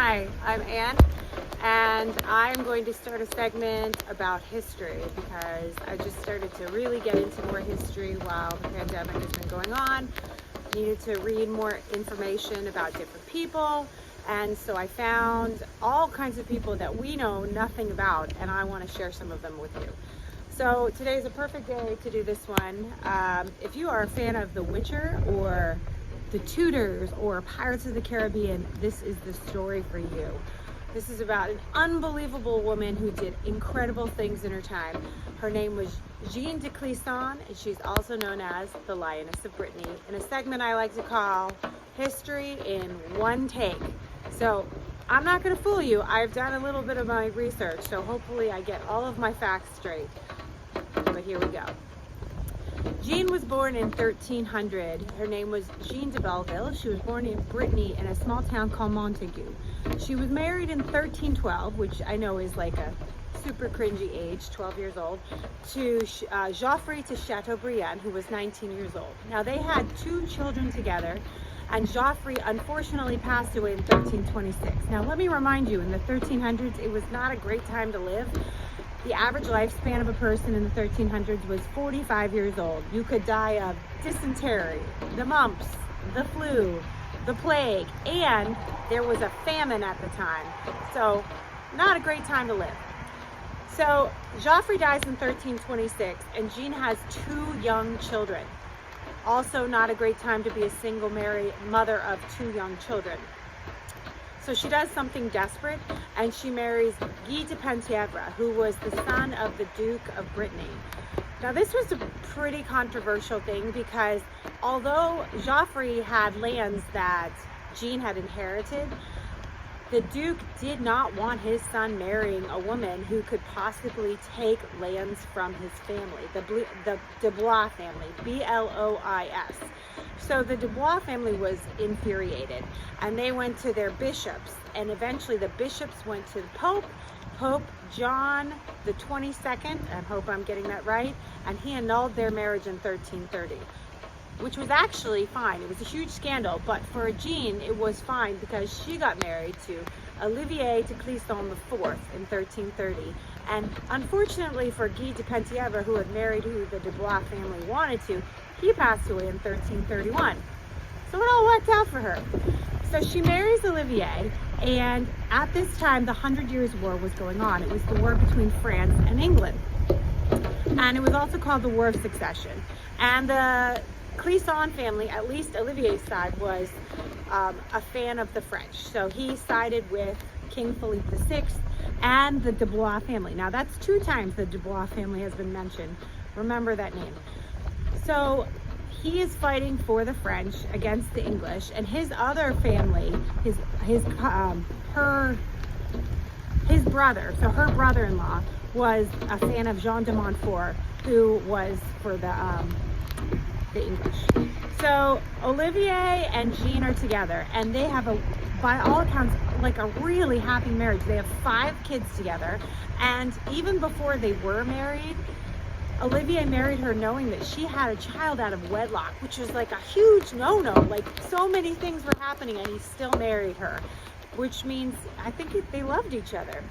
Hi, I'm Anne, and I'm going to start a segment about history because I just started to really get into more history while the pandemic has been going on. Needed to read more information about different people, and so I found all kinds of people that we know nothing about, and I want to share some of them with you. So today is a perfect day to do this one. If you are a fan of The Witcher or The Tudors or Pirates of the Caribbean, this is the story for you. This is about an unbelievable woman who did incredible things in her time. Her name was Jeanne de Clisson, and she's also known as the Lioness of Brittany, in a segment I like to call History in One Take. So I'm not going to fool you. I've done a little bit of my research, so hopefully I get all of my facts straight. But here we go. Jeanne was born in 1300. Her name was Jeanne de Belleville. She was born in Brittany in a small town called Montaigu. She was married in 1312, which I know is like a super cringy age, 12 years old, to Geoffrey de Chateaubriand, who was 19 years old. Now they had 2 children together, and Geoffrey unfortunately passed away in 1326. Now let me remind you, in the 1300s, it was not a great time to live. The average lifespan of a person in the 1300s was 45 years old. You could die of dysentery, the mumps, the flu, the plague, and there was a famine at the time. So not a great time to live. So Geoffrey dies in 1326, and Jeanne has 2 young children. Also not a great time to be a single married mother of 2 young children. So she does something desperate, and she marries Guy de Penthièvre, who was the son of the Duke of Brittany. Now this was a pretty controversial thing because although Geoffrey had lands that Jeanne had inherited, the Duke did not want his son marrying a woman who could possibly take lands from his family, the de Blois family, B-L-O-I-S. So the de Blois family was infuriated, and they went to their bishops, and eventually the bishops went to the Pope John the 22nd, I hope I'm getting that right, and he annulled their marriage in 1330. Which was actually fine. It was a huge scandal, but for Jeanne, it was fine because she got married to Olivier de Clisson IV in 1330. And unfortunately for Guy de Penthièvre, who had married who the de Blois family wanted to, he passed away in 1331. So it all worked out for her. So she marries Olivier, and at this time, the 100 Years' War was going on. It was the war between France and England. And it was also called the War of Succession. And the Clisson family, at least Olivier's side, was a fan of the French. So he sided with King Philippe VI and the de Blois family. Now that's 2 times the de Blois family has been mentioned. Remember that name. So he is fighting for the French against the English, and his other family, his brother, so her brother-in-law, was a fan of Jeanne de Montfort, who was for the English. So Olivier and Jeanne are together, and they have by all accounts, like a really happy marriage. They have 5 kids together, and even before they were married, Olivier married her knowing that she had a child out of wedlock, which was like a huge no-no. Like, so many things were happening, and he still married her, which means I think they loved each other.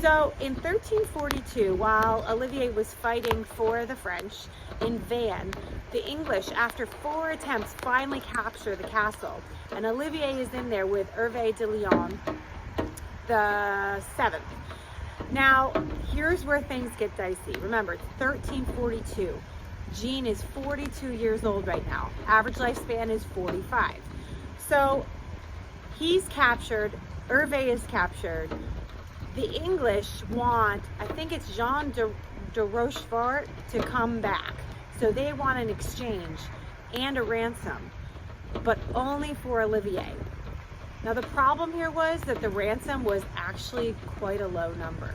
So in 1342, while Olivier was fighting for the French in Vannes, the English, after 4 attempts, finally capture the castle. And Olivier is in there with Hervé de Lyon, the 7th. Now, here's where things get dicey. Remember, it's 1342. Jeanne is 42 years old right now. Average lifespan is 45. So he's captured, Hervé is captured. The English want, I think it's Jeanne de Rochefort, to come back. So they want an exchange and a ransom, but only for Olivier. Now the problem here was that the ransom was actually quite a low number.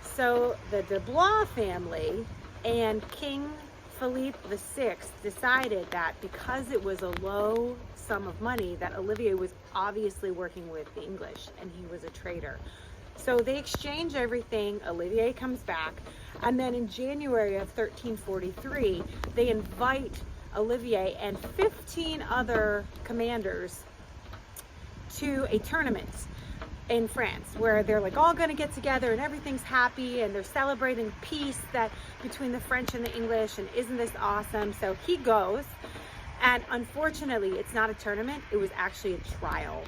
So the de Blois family and King Philippe VI decided that because it was a low sum of money, that Olivier was obviously working with the English and he was a traitor. So they exchange everything, Olivier comes back, and then in January of 1343, they invite Olivier and 15 other commanders to a tournament. in France, where they're like all going to get together and everything's happy and they're celebrating peace that between the French and the English, and isn't this awesome? So he goes, and unfortunately it's not a tournament, it was actually a trial.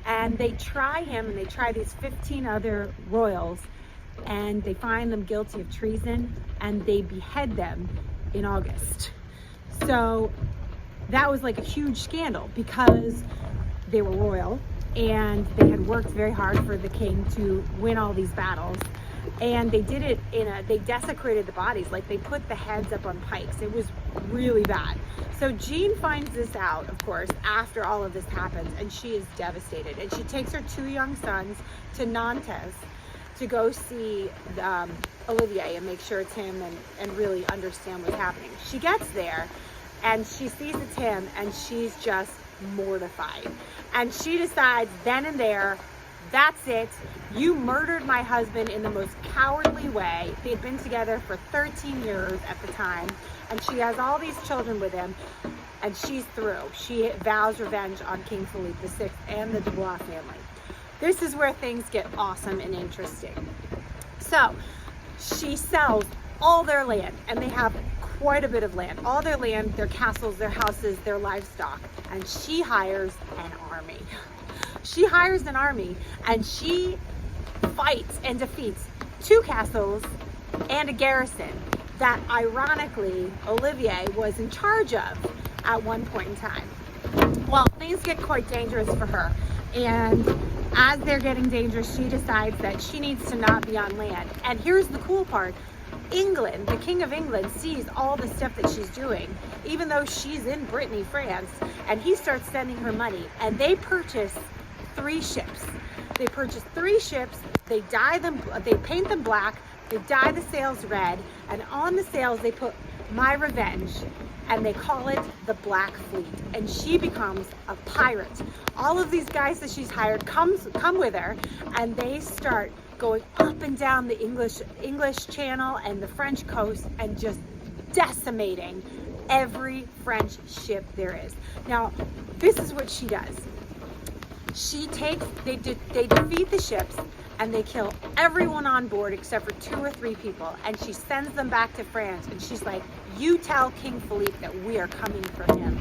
And they try him, and they try these 15 other royals, and they find them guilty of treason, and they behead them in August. So that was like a huge scandal because they were royal and they had worked very hard for the king to win all these battles, and they did it they desecrated the bodies, like they put the heads up on pikes. It was really bad. So Jeanne finds this out, of course, after all of this happens, and she is devastated, and she takes her 2 young sons to Nantes to go see Olivier and make sure it's him, and really understand what's happening. She gets there and she sees it's him, and she's just mortified. And she decides then and there, that's it. You murdered my husband in the most cowardly way. They had been together for 13 years at the time, and she has all these children with him, and she's through. She vows revenge on King Philippe VI and the Dubois family. This is where things get awesome and interesting. So she sells all their land, and they have quite a bit of land, all their land, their castles, their houses, their livestock, and she hires an army. She hires an army, and she fights and defeats 2 castles and a garrison that ironically Olivier was in charge of at one point in time. Well, things get quite dangerous for her, and as they're getting dangerous, she decides that she needs to not be on land. And here's the cool part. England, the King of England, sees all the stuff that she's doing, even though she's in Brittany, France, and he starts sending her money, and they purchase 3 ships. They purchase 3 ships, they dye them, they paint them black, they dye the sails red, and on the sails they put "My Revenge," and they call it the Black Fleet, and she becomes a pirate. All of these guys that she's hired come with her, and they start going up and down the English Channel and the French coast, and just decimating every French ship there is. Now, this is what she does. They defeat the ships, and they kill everyone on board except for 2 or 3 people, and she sends them back to France, and she's like, you tell King Philippe that we are coming for him,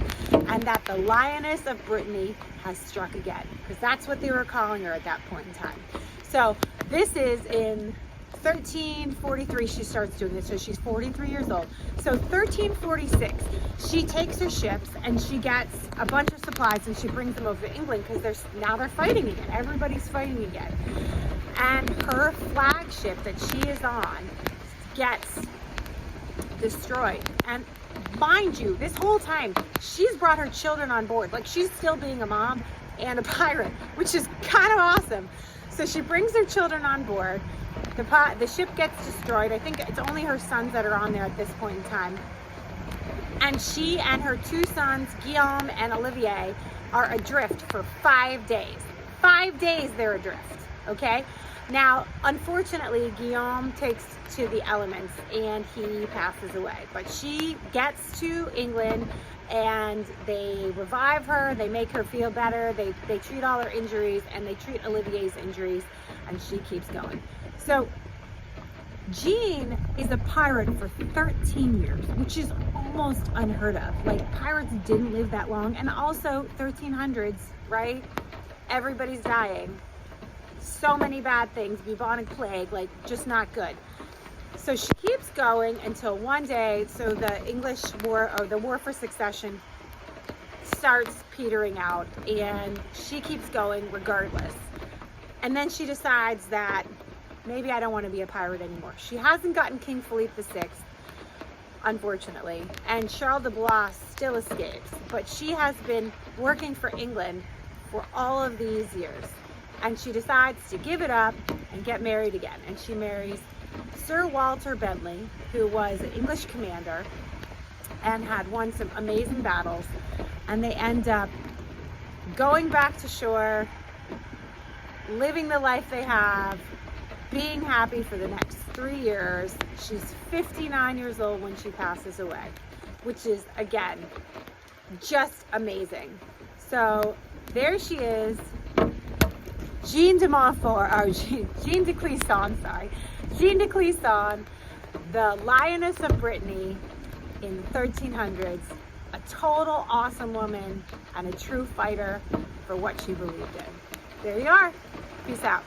and that the Lioness of Brittany has struck again, because that's what they were calling her at that point in time. So this is in 1343 she starts doing this, so she's 43 years old. So 1346 she takes her ships and she gets a bunch of supplies, and she brings them over to England, because now they're fighting again. Everybody's fighting again, and her flagship that she is on gets destroyed. And mind you, this whole time she's brought her children on board, like she's still being a mom and a pirate, which is kind of awesome. So she brings her children on board. The ship gets destroyed. I think it's only her sons that are on there at this point in time. And she and her 2 sons, Guillaume and Olivier, are adrift for 5 days. 5 days they're adrift, okay? Now, unfortunately, Guillaume takes to the elements and he passes away. But she gets to England, and they revive her, they make her feel better, they treat all her injuries, and they treat Olivier's injuries, and she keeps going. So Jeanne is a pirate for 13 years, which is almost unheard of. Like, pirates didn't live that long, and also 1300s, right? Everybody's dying. So many bad things, bubonic plague, like just not good. So she keeps going until one day, so the English war, or the War for Succession, starts petering out, and she keeps going regardless. And then she decides that maybe I don't want to be a pirate anymore. She hasn't gotten King Philippe VI, unfortunately, and Charles de Blois still escapes, but she has been working for England for all of these years. And she decides to give it up and get married again. And she marries Sir Walter Bentley, who was an English commander and had won some amazing battles. And they end up going back to shore, living the life they have, being happy for the next 3 years. She's 59 years old when she passes away, which is, again, just amazing. So there she is. Jeanne de Montfort, or Jeanne de Clisson, sorry. Jeanne de Clisson, the Lioness of Brittany in the 1300s, a total awesome woman and a true fighter for what she believed in. There you are. Peace out.